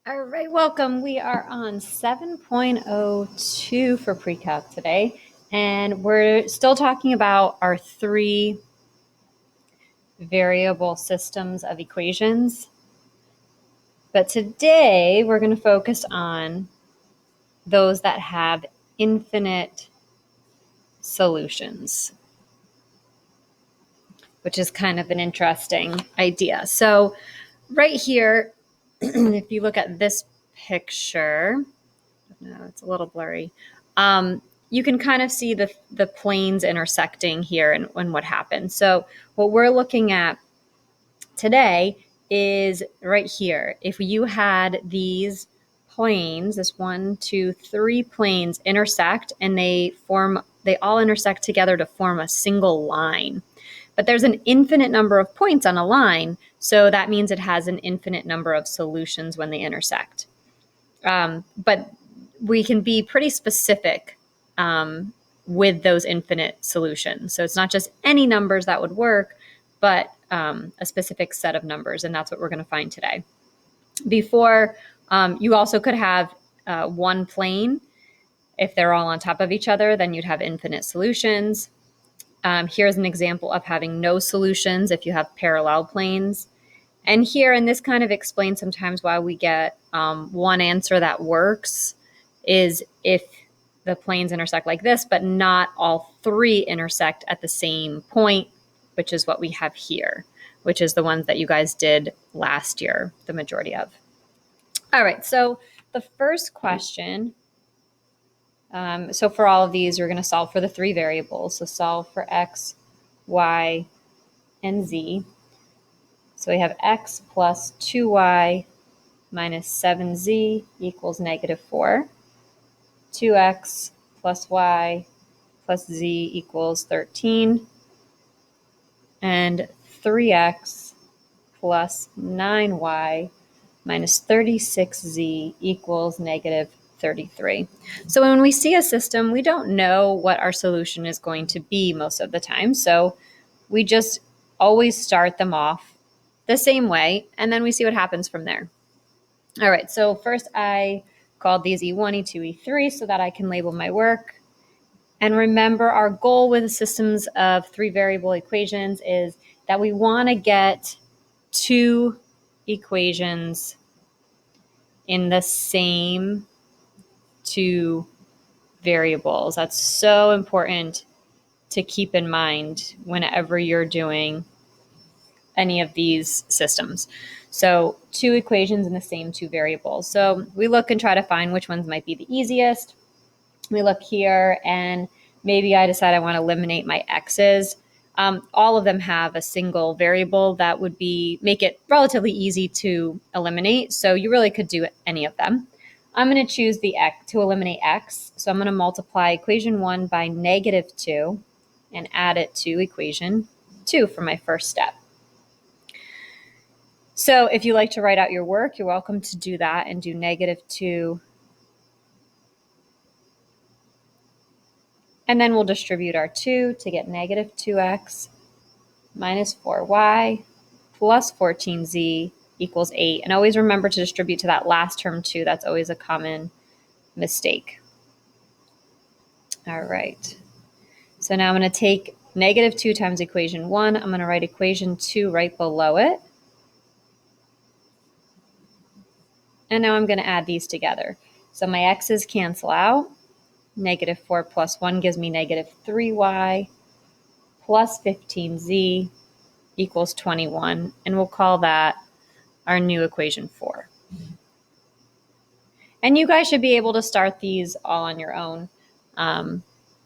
All right, welcome. We are on 7.02 for pre-calc today, and we're still talking about our three variable systems of equations. But today we're going to focus on those that have infinite solutions, which is kind of an interesting idea. So right here, if you look at this picture, no, it's a little blurry. You can kind of see the planes intersecting here and what happens. So what we're looking at today is right here. If you had these planes, this 1, 2, 3 planes intersect, and they all intersect together to form a single line. But there's an infinite number of points on a line, so that means it has an infinite number of solutions when they intersect. But we can be pretty specific with those infinite solutions. So it's not just any numbers that would work, but a specific set of numbers, and that's what we're going to find today. Before, you also could have one plane. If they're all on top of each other, then you'd have infinite solutions. Here's an example of having no solutions if you have parallel planes. And here, and this kind of explains sometimes why we get one answer that works, is if the planes intersect like this, but not all three intersect at the same point, which is what we have here, which is the ones that you guys did last year, the majority of. All right, so the first question, so for all of these, we're going to solve for the three variables. So solve for x, y, and z. So we have x plus 2y minus 7z equals negative 4. 2x plus y plus z equals 13. And 3x plus 9y minus 36z equals negative 33. So when we see a system, we don't know what our solution is going to be most of the time. So we just always start them off the same way, and then we see what happens from there. All right, so first I called these E1, E2, E3 so that I can label my work. And remember, our goal with systems of three variable equations is that we want to get two equations in the same two variables. That's so important to keep in mind whenever you're doing any of these systems. So two equations in the same two variables. So we look and try to find which ones might be the easiest. We look here and maybe I decide I want to eliminate my x's. All of them have a single variable that would make it relatively easy to eliminate. So you really could do any of them. I'm going to choose the x to eliminate x. So I'm going to multiply equation 1 by negative 2 and add it to equation 2 for my first step. So if you like to write out your work, you're welcome to do that and do negative 2. And then we'll distribute our 2 to get negative 2x minus 4y plus 14z equals 8. And always remember to distribute to that last term too. That's always a common mistake. All right. So now I'm going to take negative 2 times equation 1. I'm going to write equation 2 right below it. And now I'm going to add these together. So my x's cancel out. Negative 4 plus 1 gives me negative 3y plus 15z equals 21. And we'll call that our new equation 4. And you guys should be able to start these all on your own.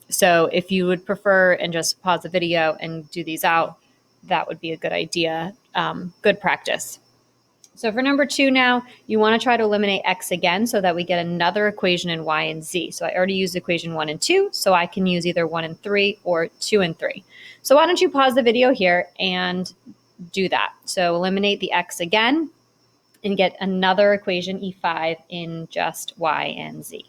So if you would prefer and just pause the video and do these out, that would be a good idea. Good practice. So for number 2 now, you want to try to eliminate x again so that we get another equation in y and z. So I already used equation 1 and 2, so I can use either 1 and 3 or 2 and 3. So why don't you pause the video here and do that. So eliminate the x again and get another equation E5 in just y and z.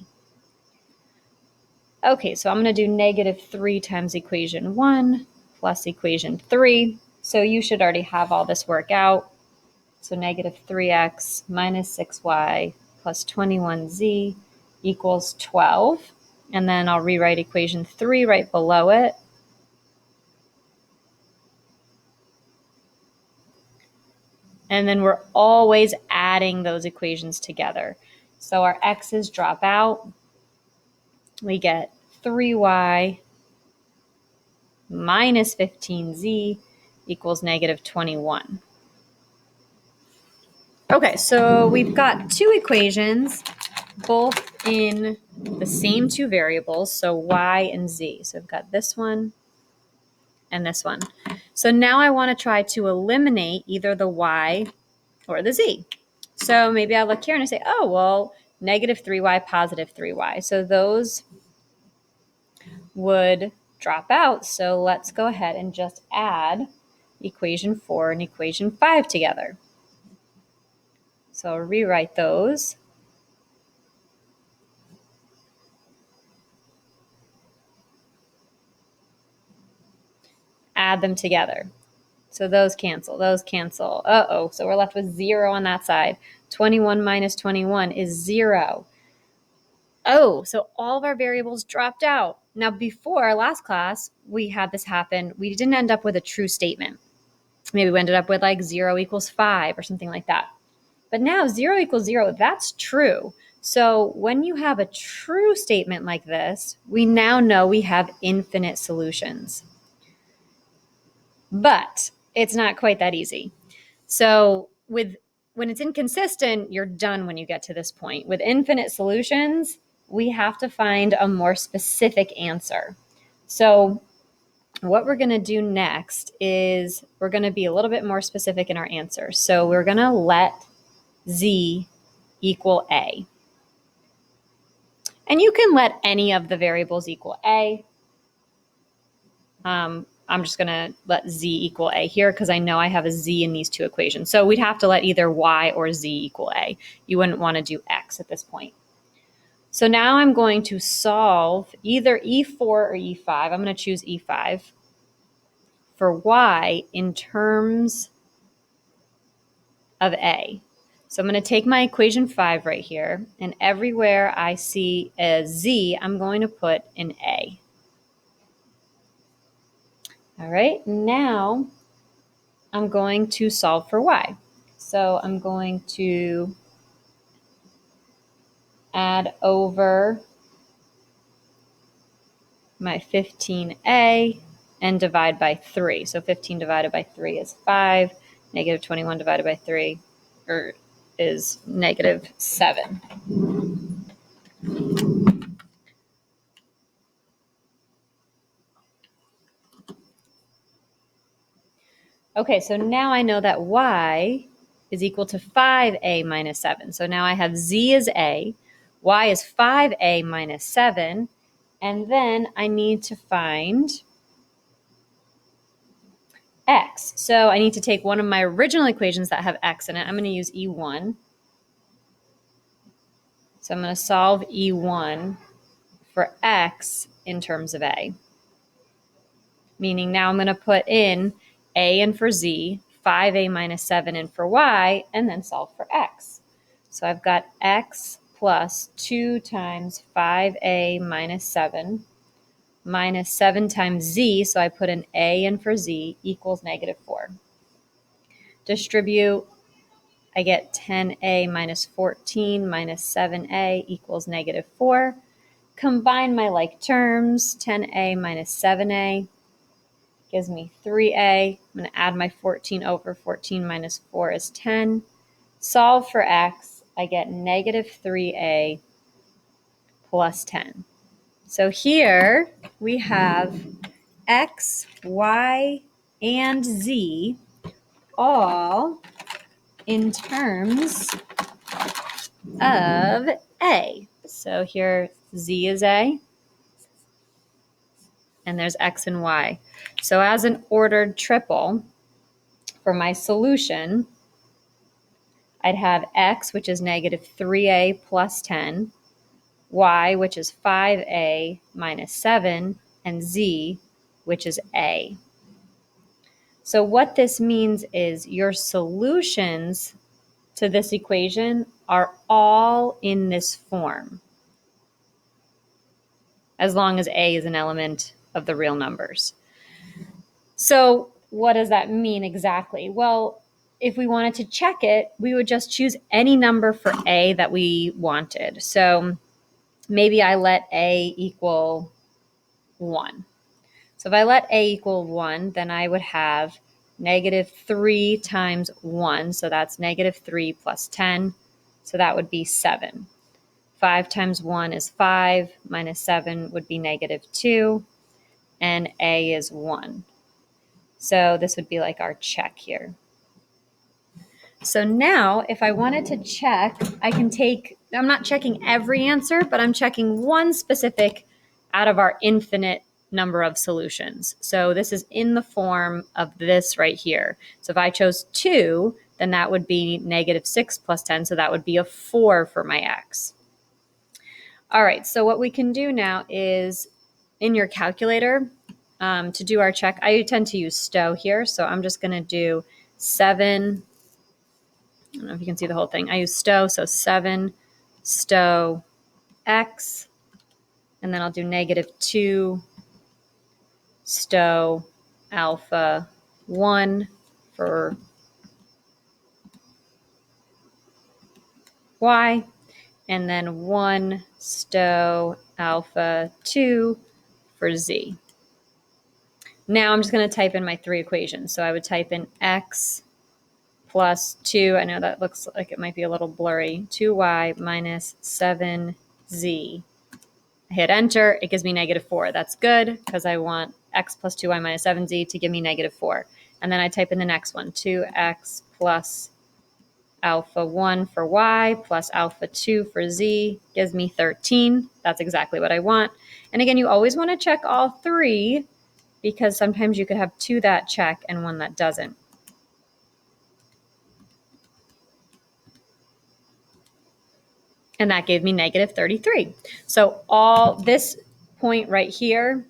Okay, so I'm going to do negative 3 times equation 1 plus equation 3. So you should already have all this work out. So negative 3x minus 6y plus 21z equals 12. And then I'll rewrite equation 3 right below it. And then we're always adding those equations together. So our x's drop out. We get 3y minus 15z equals negative 21. Okay, so we've got two equations, both in the same two variables, so y and z. So we've got this one and this one. So now I want to try to eliminate either the y or the z. So maybe I look here and I say, oh, well, negative 3y, positive 3y. So those would drop out. So let's go ahead and just add equation 4 and equation 5 together. So I'll rewrite those. Add them together. So those cancel, those cancel. Uh-oh, so we're left with 0 on that side. 21 minus 21 is 0. Oh, so all of our variables dropped out. Now, before our last class, we had this happen. We didn't end up with a true statement. Maybe we ended up with like 0 equals 5 or something like that. But now 0 equals 0, that's true. So when you have a true statement like this, we now know we have infinite solutions. But it's not quite that easy. So when it's inconsistent, you're done when you get to this point. With infinite solutions, we have to find a more specific answer. So what we're going to do next is we're going to be a little bit more specific in our answer. So we're going to let z equal a. And you can let any of the variables equal a. I'm just going to let z equal a here because I know I have a z in these two equations. So we'd have to let either y or z equal a. You wouldn't want to do x at this point. So now I'm going to solve either E4 or E5. I'm going to choose E5 for y in terms of a. So I'm going to take my equation 5 right here, and everywhere I see a z, I'm going to put an a. All right, now I'm going to solve for y. So I'm going to add over my 15a and divide by 3. So 15 divided by 3 is 5. Negative 21 divided by 3 is negative 7. Okay, so now I know that y is equal to 5a minus 7. So now I have z is a, y is 5a minus 7, and then I need to find x. So I need to take one of my original equations that have x in it. I'm going to use E1. So I'm going to solve E1 for x in terms of a. Meaning now I'm going to put in a in for z, 5a minus 7 in for y, and then solve for x. So I've got x plus 2 times 5a minus 7 minus 7 times z, so I put an a in for z, equals negative 4. Distribute, I get 10a minus 14 minus 7a equals negative 4. Combine my like terms, 10a minus 7a gives me 3a. I'm going to add my 14 over. 14 minus 4 is 10. Solve for x, I get negative 3a plus 10. So here we have x, y, and z all in terms of a. So here z is a, and there's x and y. So as an ordered triple, for my solution, I'd have x, which is negative 3a plus 10, y, which is 5a minus 7, and z, which is a. So what this means is your solutions to this equation are all in this form, as long as a is an element of the real numbers. So what does that mean exactly? Well, if we wanted to check it, we would just choose any number for a that we wanted. So maybe I let a equal 1. So if I let a equal 1, then I would have negative 3 times 1. So that's negative 3 plus 10. So that would be 7. 5 times 1 is 5, minus 7 would be negative 2, and a is 1. So this would be like our check here. So now if I wanted to check, I can I'm not checking every answer, but I'm checking one specific out of our infinite number of solutions. So this is in the form of this right here. So if I chose 2, then that would be negative 6 plus 10. So that would be a 4 for my x. All right, so what we can do now is in your calculator, to do our check, I tend to use STO here. So I'm just going to do 7. I don't know if you can see the whole thing. I use STO, so 7 STO x, and then I'll do negative 2 STO alpha 1 for y, and then 1 STO alpha 2 for z. Now I'm just going to type in my 3 equations. So I would type in x plus 2. I know that looks like it might be a little blurry. 2y minus 7z. I hit enter. It gives me negative 4. That's good because I want x plus 2y minus 7z to give me negative 4. And then I type in the next one. 2x plus alpha 1 for y plus alpha 2 for z gives me 13. That's exactly what I want. And again, you always want to check all 3 because sometimes you could have 2 that check and 1 that doesn't. And that gave me negative 33. So all this point right here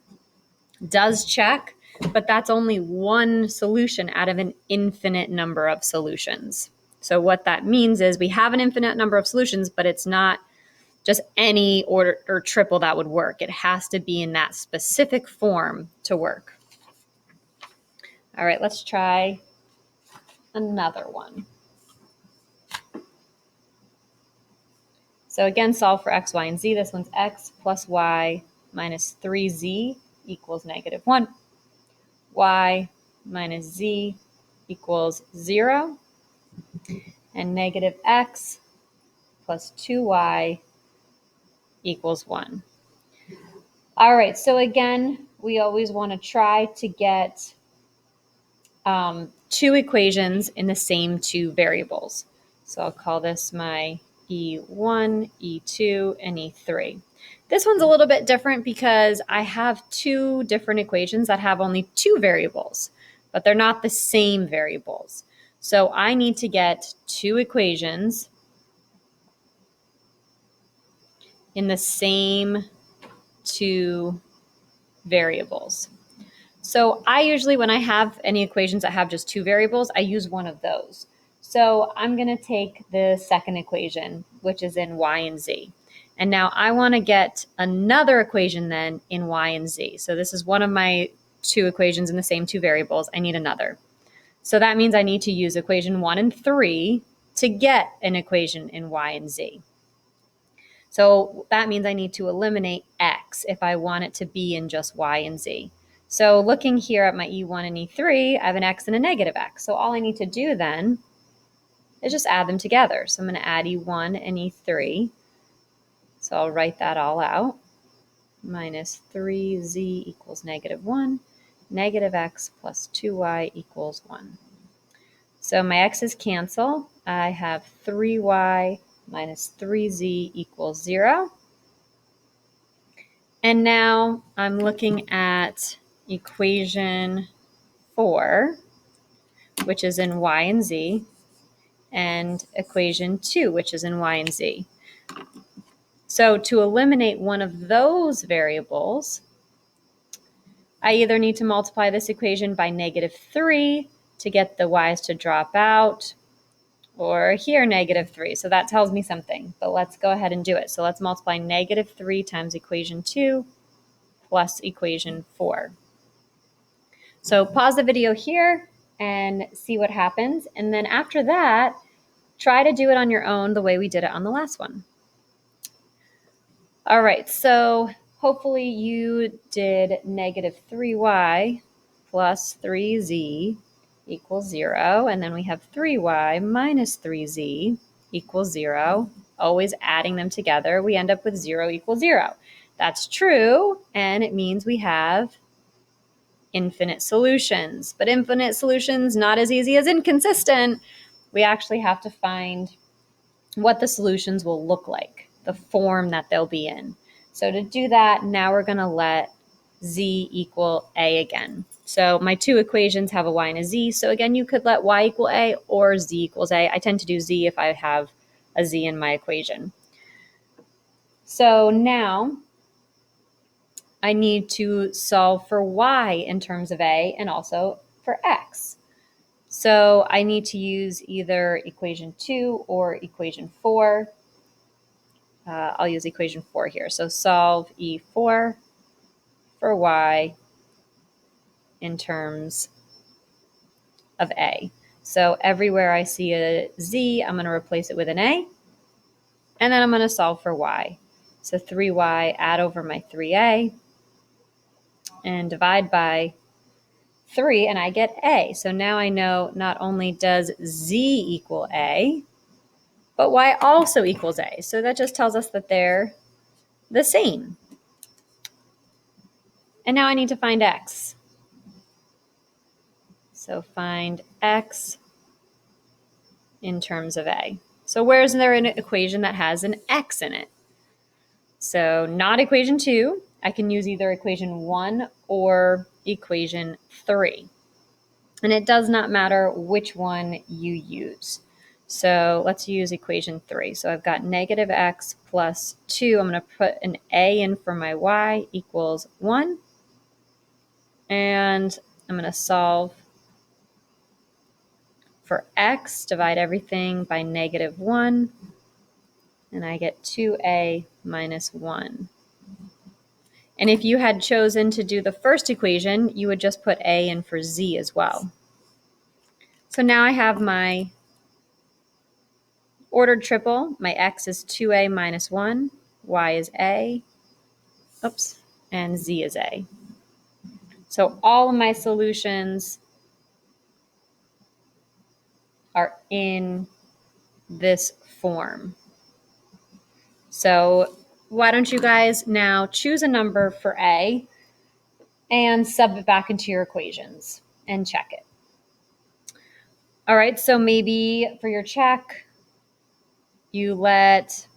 does check, but that's only one solution out of an infinite number of solutions. So what that means is we have an infinite number of solutions, but it's not just any order or triple that would work. It has to be in that specific form to work. All right, let's try another one. So again, solve for x, y, and z. This one's x plus y minus 3z equals negative 1. Y minus z equals 0. And negative x plus 2y equals 1. All right, so again, we always want to try to get 2 equations in the same 2 variables. So I'll call this my E1, E2, and E3. This one's a little bit different because I have 2 different equations that have only 2 variables, but they're not the same variables. So I need to get 2 equations in the same 2 variables. So I usually, when I have any equations that have just 2 variables, I use one of those. So I'm going to take the second equation, which is in y and z. And now I want to get another equation then in y and z. So this is one of my 2 equations in the same 2 variables. I need another. So that means I need to use equation 1 and 3 to get an equation in y and z. So that means I need to eliminate x if I want it to be in just y and z. So looking here at my E1 and E3, I have an x and a negative x. So all I need to do then is just add them together. So I'm going to add E1 and E3. So I'll write that all out. Minus 3z equals negative 1. Negative x plus 2y equals 1. So my x's cancel. I have 3y minus 3z equals 0. And now I'm looking at equation 4, which is in y and z, and equation 2, which is in y and z. So to eliminate one of those variables, I either need to multiply this equation by -3 to get the y's to drop out, or here -3. So that tells me something, but let's go ahead and do it. So let's multiply -3 times equation 2 plus equation 4. So pause the video here and see what happens. And then after that, try to do it on your own the way we did it on the last one. All right, so hopefully you did -3y plus 3z equals 0. And then we have 3y minus 3z equals 0. Always adding them together, we end up with 0 equals 0. That's true, and it means we have infinite solutions. But infinite solutions, not as easy as inconsistent. We actually have to find what the solutions will look like, the form that they'll be in. So to do that, now we're going to let z equal a again. So my two equations have a y and a z. So again, you could let y equal a or z equals a. I tend to do z if I have a z in my equation. So now I need to solve for y in terms of a and also for x. So I need to use either equation 2 or equation 4. I'll use equation 4 here. So solve E4 for y in terms of a. So everywhere I see a z, I'm going to replace it with an a. And then I'm going to solve for y. So 3y, add over my 3a, and divide by 3, and I get a. So now I know not only does z equal a, but y also equals a. So that just tells us that they're the same. And now I need to find x. So find x in terms of a. So where is there an equation that has an x in it? So not equation 2. I can use either equation 1 or equation 3. And it does not matter which one you use. So let's use equation 3. So I've got -x plus 2. I'm going to put an a in for my y equals 1. And I'm going to solve for x, divide everything by -1, and I get 2a minus 1. And if you had chosen to do the first equation, you would just put a in for z as well. So now I have my ordered triple. My x is 2a minus 1, y is a, and z is a. So all of my solutions are in this form. So why don't you guys now choose a number for a and sub it back into your equations and check it. All right, so maybe for your check, you let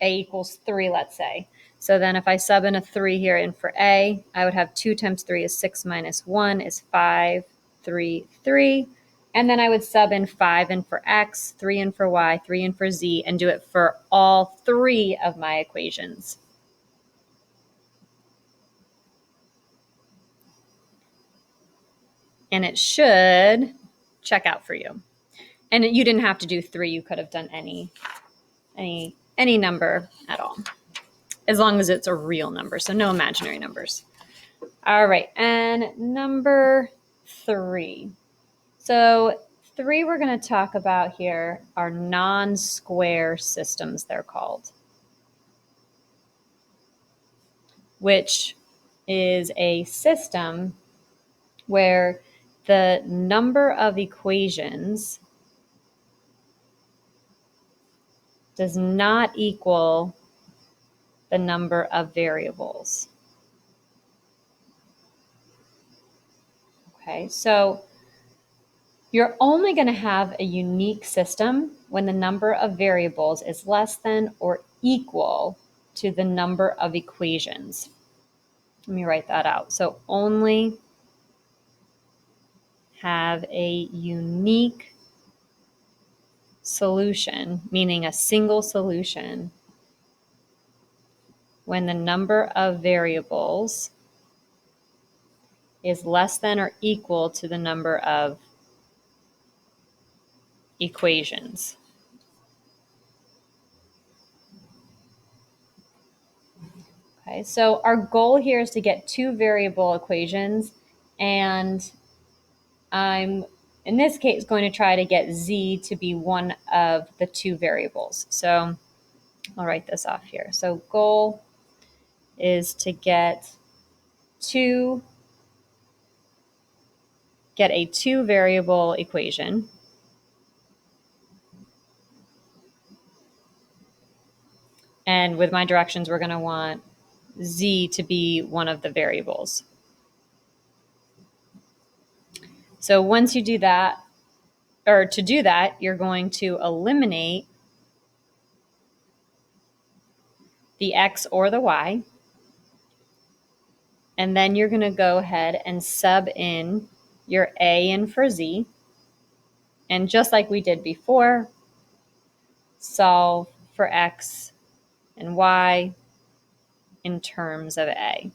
a equals 3, let's say. So then if I sub in a 3 here in for a, I would have 2 times 3 is 6 minus 1 is 5, 3, 3. And then I would sub in 5 in for x, 3 in for y, 3 in for z, and do it for all 3 of my equations. And it should check out for you. And you didn't have to do 3. You could have done any number at all, as long as it's a real number. So no imaginary numbers. All right. And number 3. So 3 we're going to talk about here are non-square systems, they're called, which is a system where the number of equations does not equal the number of variables. Okay, so you're only going to have a unique system when the number of variables is less than or equal to the number of equations. Let me write that out. So only have a unique solution, meaning a single solution, when the number of variables is less than or equal to the number of equations. Okay, so our goal here is to get two variable equations, and I'm, in this case, going to try to get z to be one of the two variables. So I'll write this off here. So goal is to get a two variable equation. And with my directions, we're going to want z to be one of the variables. So once you do that, or to do that, you're going to eliminate the x or the y. And then you're going to go ahead and sub in your a in for z. And just like we did before, solve for x and y in terms of a.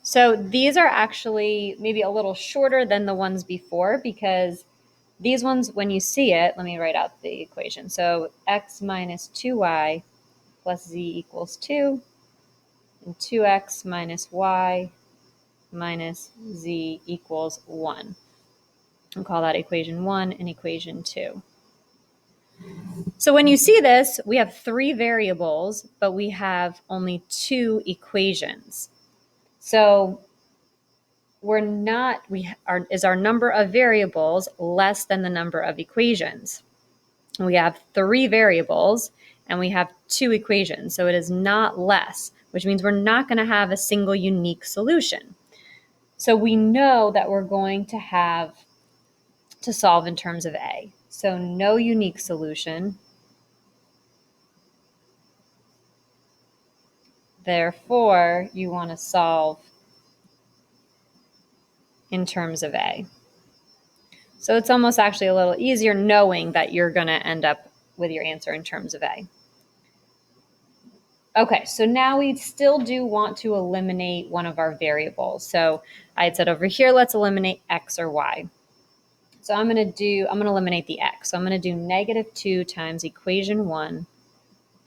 So these are actually maybe a little shorter than the ones before, because these ones, when you see it, let me write out the equation. So x minus 2y plus z equals 2, and 2x minus y minus z equals 1. I'll call that equation 1 and equation 2. So when you see this, we have three variables, but we have only two equations. So is our number of variables less than the number of equations? We have three variables and we have two equations. So it is not less, which means we're not going to have a single unique solution. So we know that we're going to have to solve in terms of a. So no unique solution. Therefore, you want to solve in terms of a. So it's almost actually a little easier knowing that you're going to end up with your answer in terms of a. Okay, so now we still do want to eliminate one of our variables. So I had said over here, let's eliminate x or y. So I'm going to eliminate the x. So I'm going to do -2 times equation 1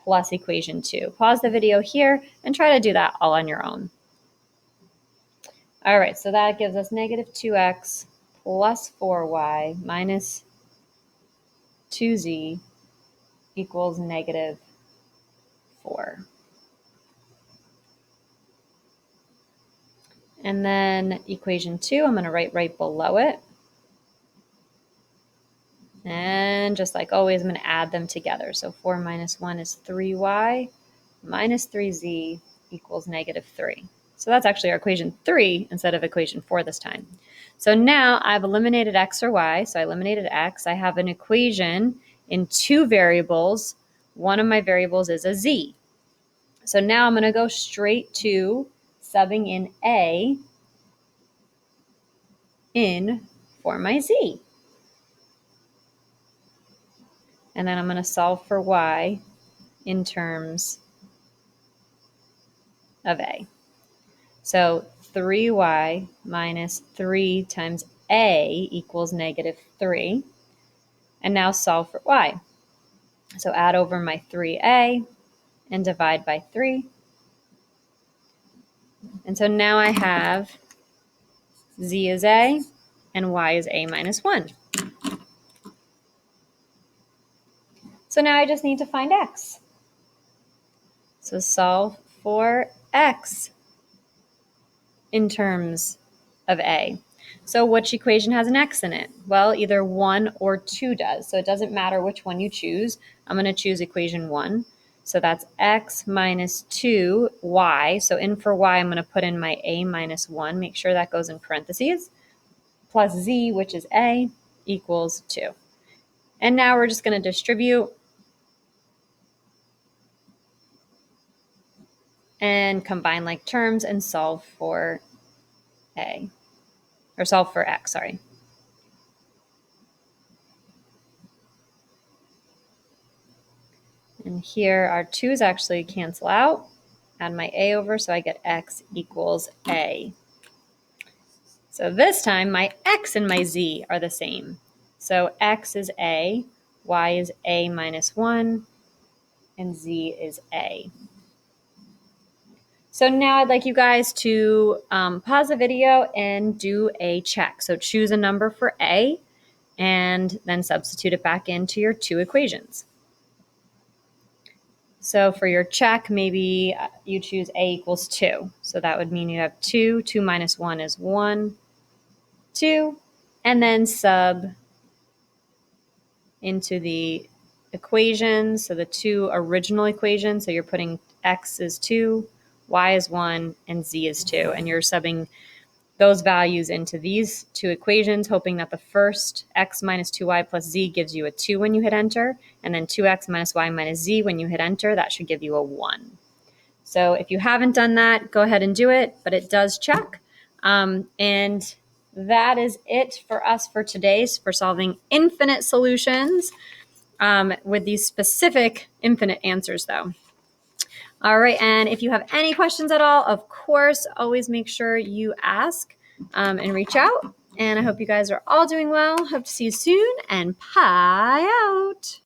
plus equation 2. Pause the video here and try to do that all on your own. All right, so that gives us -2x plus 4y minus 2z equals -4. And then equation 2, I'm going to write right below it. And just like always, I'm going to add them together. So 4 minus 1 is 3y minus 3z equals -3. So that's actually our equation 3 instead of equation 4 this time. So now I've eliminated x or y. So I eliminated x. I have an equation in two variables. One of my variables is a z. So now I'm going to go straight to subbing in a in for my z. And then I'm going to solve for y in terms of a. So 3y minus 3 times a equals -3. And now solve for y. So add over my 3a and divide by 3. And so now I have z is a and y is a minus 1. So now I just need to find x. So solve for x in terms of a. So which equation has an x in it? Well, either 1 or 2 does. So it doesn't matter which one you choose. I'm going to choose equation 1. So that's x minus 2y. So in for y, I'm going to put in my a minus 1. Make sure that goes in parentheses. Plus z, which is a, equals 2. And now we're just going to distribute and combine like terms and solve for a. Or solve for x, sorry. And here our 2's actually cancel out. add my a over, so I get x equals a. So this time my x and my z are the same. So x is a, y is a minus 1, and z is a. So now I'd like you guys to pause the video and do a check. So choose a number for a and then substitute it back into your two equations. So for your check, maybe you choose a equals 2. So that would mean you have 2. 2 minus 1 is 1, 2. And then sub into the equations. So the two original equations. So you're putting x is 2, y is 1, and z is 2. And you're subbing those values into these two equations, hoping that the first x minus 2y plus z gives you a 2 when you hit enter, and then 2x minus y minus z when you hit enter, that should give you a 1. So if you haven't done that, go ahead and do it, but it does check. And that is it for us for today for solving infinite solutions with these specific infinite answers though. All right, and if you have any questions at all, of course, always make sure you ask and reach out. And I hope you guys are all doing well. Hope to see you soon, and pie out.